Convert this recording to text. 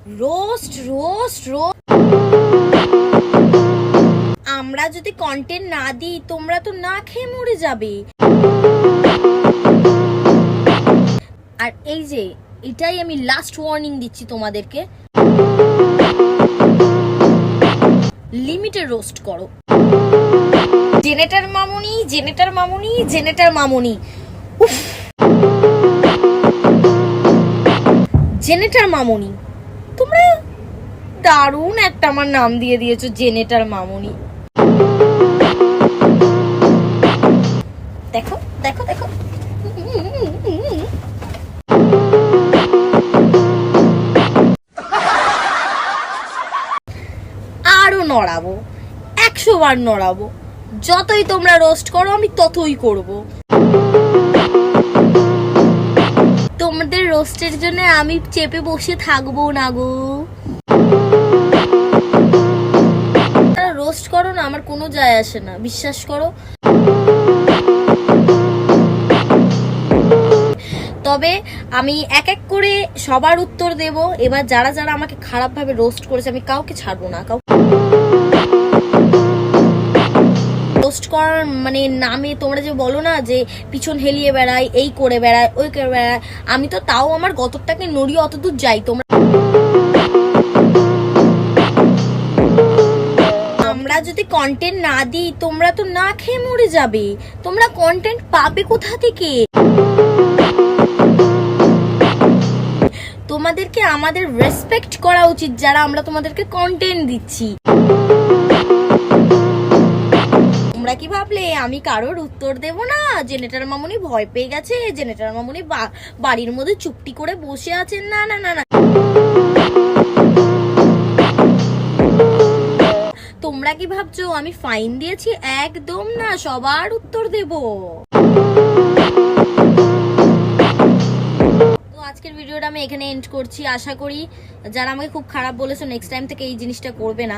Roast roast roast. আমরা যদি content না দিই তোমরা তো না খেয়ে মরে যাবে। আর এই যে এটাই আমি লাস্ট ওয়ার্নিং দিচ্ছি তোমাদেরকে, লিমিটে রোস্ট করো। জেনেটার মামুনি, জেনেটার মামুনি, জেনেটার মামুনি, উফ, জেনেটার মামুনি, তোমরা দারুণ একটা আমার নাম দিয়ে দিয়েছো, জেনেটার মামুনি। দেখো দেখো দেখো, আরো নড়াবো, 100 বার নড়াবো। যতই তোমরা রোস্ট করো আমি ততই করব। তোমাদের রোস্টের জন্য আমি চেপে বসে থাকবো না গো। রোস্ট করো না, আমার কোনো যায় আসে না, বিশ্বাস করো। তবে আমি এক এক করে সবার উত্তর দেব। এবার যারা যারা আমাকে খারাপ ভাবে রোস্ট করেছে আমি কাউকে ছাড়বো না। রোস্ট করার মানে নামে তোমরা যে বলো না যে পিছন হেলিয়ে বেড়ায়, এই করে বেড়ায়, ওই করে বেড়ায়, আমি তো তাও আমার গতরটাকে নড়িয়ে অতদূর যাই। তোমরা আমরা যদি কন্টেন্ট না দিই তোমরা তো না খেয়ে মরে যাবে। তোমরা কন্টেন্ট পাবে কোথা থেকে? তোমাদেরকে আমাদের রেসপেক্ট করা উচিত যারা আমরা তোমাদেরকে কন্টেন্ট দিচ্ছি। তোমরা কি ভাবলে আমি কারোর উত্তর দেব না? জেনেটার মামুনি ভয় পেয়ে গেছে, জেনেটার মামুনি বাড়ির মধ্যে চুপটি করে বসে আছেন। না না না না, তোমরা কি ভাবছো আমি ফাইন দিয়েছি? একদম না, সবার উত্তর দেব। তো আজকের ভিডিওটা আমি এখানে এন্ড করছি। আশা করি যারা আমাকে খুব খারাপ বলেছো নেক্সট টাইম থেকে এই জিনিসটা করবে না।